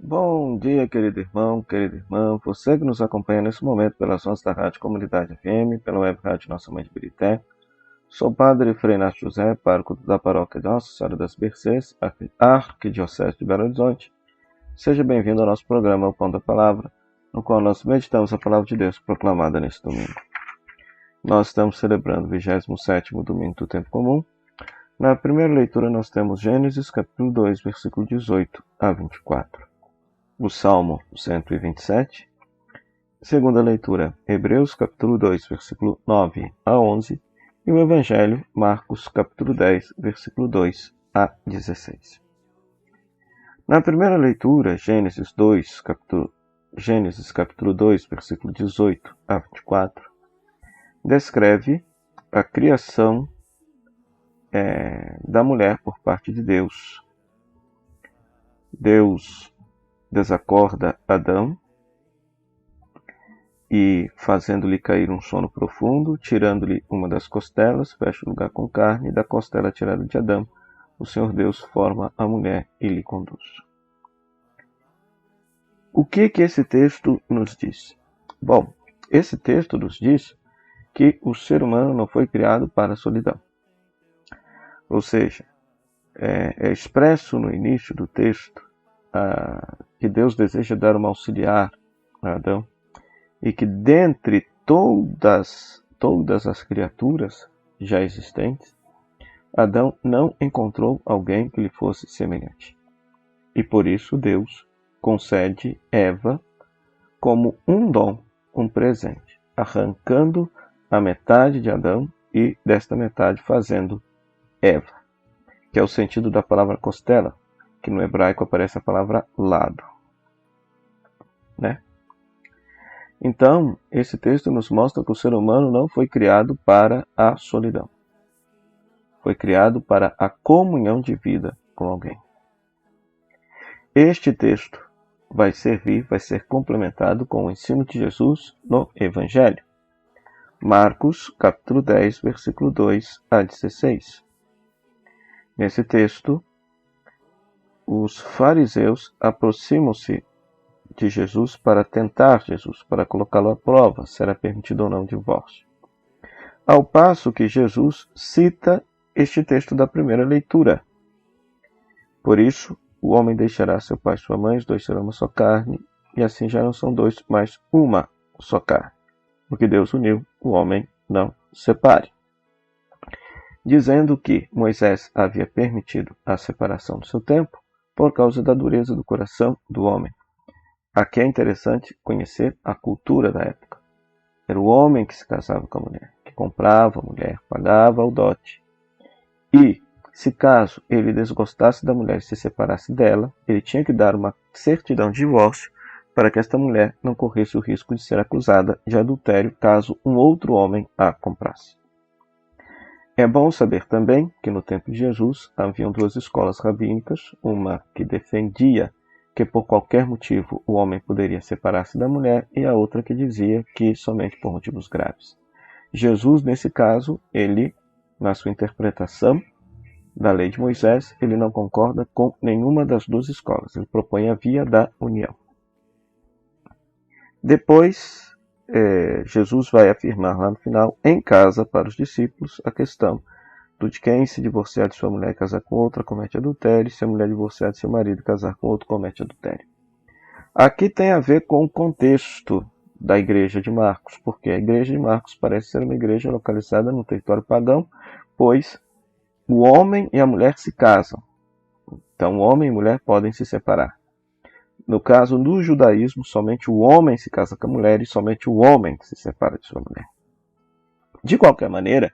Bom dia, querido irmão, querida irmã, você que nos acompanha nesse momento pelas ondas da Rádio Comunidade FM, pela web rádio Nossa Mãe de Birité. Sou o Padre Frei Inácio José, pároco da paróquia Nossa Senhora das Mercês, Arquidiocese de Belo Horizonte. Seja bem-vindo ao nosso programa O Pão da Palavra, no qual nós meditamos a Palavra de Deus proclamada neste domingo. Nós estamos celebrando o 27º domingo do Tempo Comum. Na primeira leitura nós temos Gênesis, capítulo 2, versículo 18 a 24. O Salmo 127. Segunda leitura, Hebreus, capítulo 2, versículo 9 a 11. E o Evangelho, Marcos, capítulo 10, versículo 2 a 16. Na primeira leitura, Gênesis, capítulo 2, versículo 18 a 24, descreve a criação da mulher por parte de Deus. Deus desacorda Adão e, fazendo-lhe cair um sono profundo, tirando-lhe uma das costelas, fecha o lugar com carne, e da costela tirada de Adão, o Senhor Deus forma a mulher e lhe conduz. O que esse texto nos diz? Bom, esse texto nos diz que o ser humano não foi criado para a solidão. Ou seja, é expresso no início do texto que Deus deseja dar uma auxiliar a Adão e que dentre todas as criaturas já existentes, Adão não encontrou alguém que lhe fosse semelhante. E por isso Deus concede Eva como um dom, um presente, arrancando a metade de Adão e desta metade fazendo Eva, que é o sentido da palavra costela, que no hebraico aparece a palavra lado, né? Então, esse texto nos mostra que o ser humano não foi criado para a solidão. Foi criado para a comunhão de vida com alguém. Este texto vai ser complementado com o ensino de Jesus no Evangelho. Marcos, capítulo 10, versículo 2 a 16. Nesse texto, os fariseus aproximam-se de Jesus para tentar Jesus, para colocá-lo à prova, se era permitido ou não o divórcio. Ao passo que Jesus cita este texto da primeira leitura. Por isso, o homem deixará seu pai e sua mãe, os dois serão uma só carne, e assim já não são dois, mas uma só carne. O que Deus uniu, o homem não separe. Dizendo que Moisés havia permitido a separação do seu tempo por causa da dureza do coração do homem. Aqui é interessante conhecer a cultura da época. Era o homem que se casava com a mulher, que comprava a mulher, pagava o dote. E, se caso ele desgostasse da mulher e se separasse dela, ele tinha que dar uma certidão de divórcio para que esta mulher não corresse o risco de ser acusada de adultério caso um outro homem a comprasse. É bom saber também que no tempo de Jesus haviam duas escolas rabínicas, uma que defendia que por qualquer motivo o homem poderia separar-se da mulher e a outra que dizia que somente por motivos graves. Jesus, nesse caso, ele, na sua interpretação da lei de Moisés, ele não concorda com nenhuma das duas escolas. Ele propõe a via da união. Depois, Jesus vai afirmar lá no final, em casa, para os discípulos, a questão de quem se divorciar de sua mulher e casar com outra comete adultério, e se a mulher divorciar de seu marido e casar com outro comete adultério. Aqui tem a ver com o contexto da igreja de Marcos, porque a igreja de Marcos parece ser uma igreja localizada no território pagão, pois o homem e a mulher se casam. Então, o homem e a mulher podem se separar. No caso do judaísmo, somente o homem se casa com a mulher e somente o homem se separa de sua mulher. De qualquer maneira,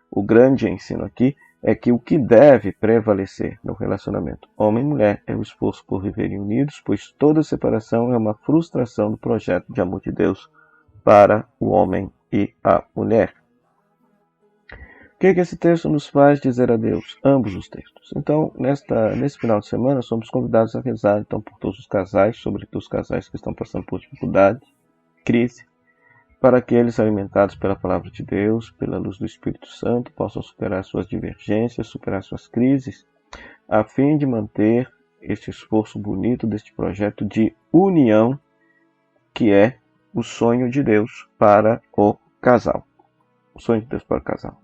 o grande ensino aqui é que o que deve prevalecer no relacionamento homem e mulher é o esforço por viverem unidos, pois toda separação é uma frustração do projeto de amor de Deus para o homem e a mulher. O que esse texto nos faz dizer a Deus? Ambos os textos. Então, nesse final de semana, somos convidados a rezar então, por todos os casais, sobretudo os casais que estão passando por dificuldade, crise, para que eles, alimentados pela palavra de Deus, pela luz do Espírito Santo, possam superar suas divergências, superar suas crises, a fim de manter este esforço bonito deste projeto de união, que é o sonho de Deus para o casal. O sonho de Deus para o casal.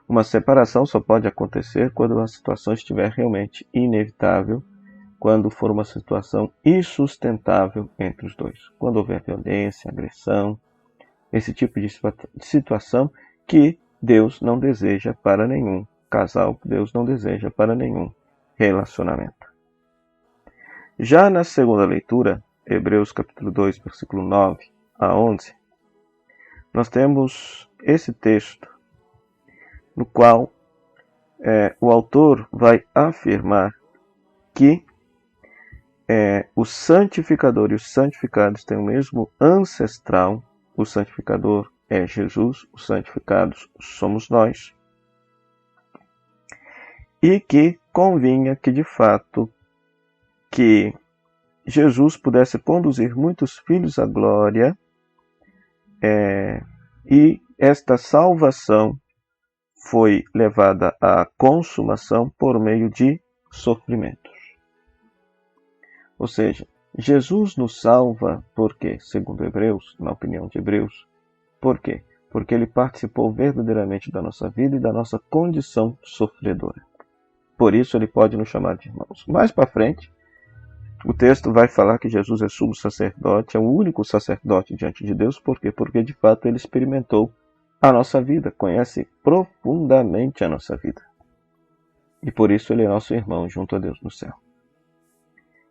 Uma separação só pode acontecer quando a situação estiver realmente inevitável, quando for uma situação insustentável entre os dois. Quando houver violência, agressão, esse tipo de situação que Deus não deseja para nenhum casal, que Deus não deseja para nenhum relacionamento. Já na segunda leitura, Hebreus capítulo 2, versículo 9 a 11, nós temos esse texto no qual o autor vai afirmar que o santificador e os santificados têm o mesmo ancestral. O santificador é Jesus, os santificados somos nós. E que convinha que, de fato, que Jesus pudesse conduzir muitos filhos à glória, e esta salvação foi levada à consumação por meio de sofrimentos. Ou seja, Jesus nos salva porque, segundo Hebreus, na opinião de Hebreus, por quê? Porque ele participou verdadeiramente da nossa vida e da nossa condição sofredora. Por isso ele pode nos chamar de irmãos. Mais para frente, o texto vai falar que Jesus é sumo sacerdote, é o único sacerdote diante de Deus. Por quê? Porque de fato ele experimentou a nossa vida, conhece profundamente a nossa vida. E por isso ele é nosso irmão junto a Deus no céu.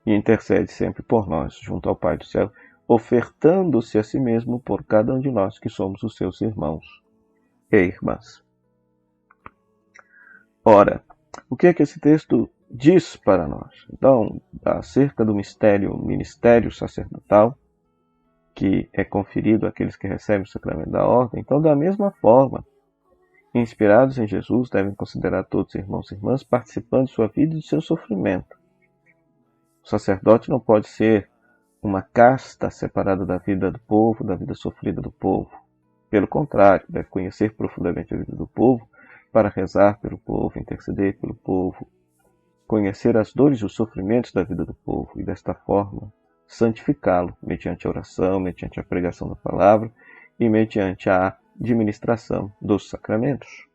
E intercede sempre por nós, junto ao Pai do céu, ofertando-se a si mesmo por cada um de nós que somos os seus irmãos e irmãs. Ora, o que é que esse texto diz para nós? Então, acerca do ministério sacerdotal, que é conferido àqueles que recebem o sacramento da ordem. Então, da mesma forma, inspirados em Jesus, devem considerar todos irmãos e irmãs participando de sua vida e de seu sofrimento. O sacerdote não pode ser uma casta separada da vida do povo, da vida sofrida do povo. Pelo contrário, deve conhecer profundamente a vida do povo para rezar pelo povo, interceder pelo povo, conhecer as dores e os sofrimentos da vida do povo e, desta forma, santificá-lo mediante a oração, mediante a pregação da palavra e mediante a administração dos sacramentos.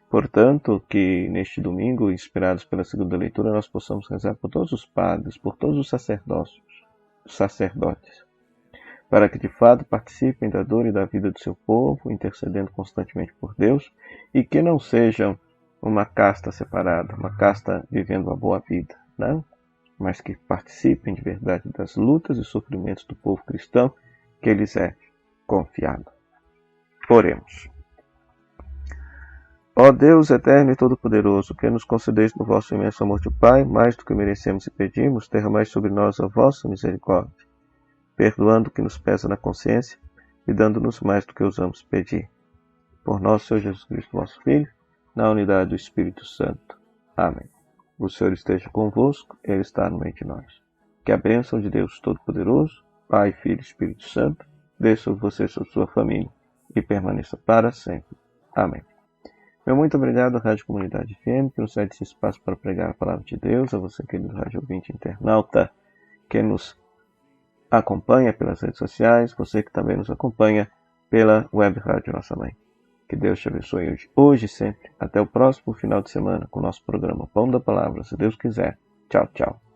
Portanto, que neste domingo, inspirados pela segunda leitura, nós possamos rezar por todos os padres, por todos os sacerdotes, para que de fato participem da dor e da vida do seu povo, intercedendo constantemente por Deus, e que não sejam uma casta separada, uma casta vivendo uma boa vida, não? Mas que participem de verdade das lutas e sofrimentos do povo cristão que lhes é confiado. Oremos. Ó Deus eterno e todo-poderoso, que nos concedeis no vosso imenso amor de Pai, mais do que merecemos e pedimos, derramai sobre nós a vossa misericórdia, perdoando o que nos pesa na consciência e dando-nos mais do que ousamos pedir. Por nosso Senhor Jesus Cristo, vosso Filho, na unidade do Espírito Santo. Amém. O Senhor esteja convosco, Ele está no meio de nós. Que a bênção de Deus Todo-Poderoso, Pai, Filho e Espírito Santo, desça sobre você e sobre sua família e permaneça para sempre. Amém. Meu muito obrigado à Rádio Comunidade FM, que nos cede esse espaço para pregar a palavra de Deus, a você, querido rádio ouvinte internauta, que nos acompanha pelas redes sociais, você que também nos acompanha pela web rádio Nossa Mãe. Que Deus te abençoe hoje e sempre. Até o próximo final de semana com o nosso programa Pão da Palavra, se Deus quiser. Tchau, tchau.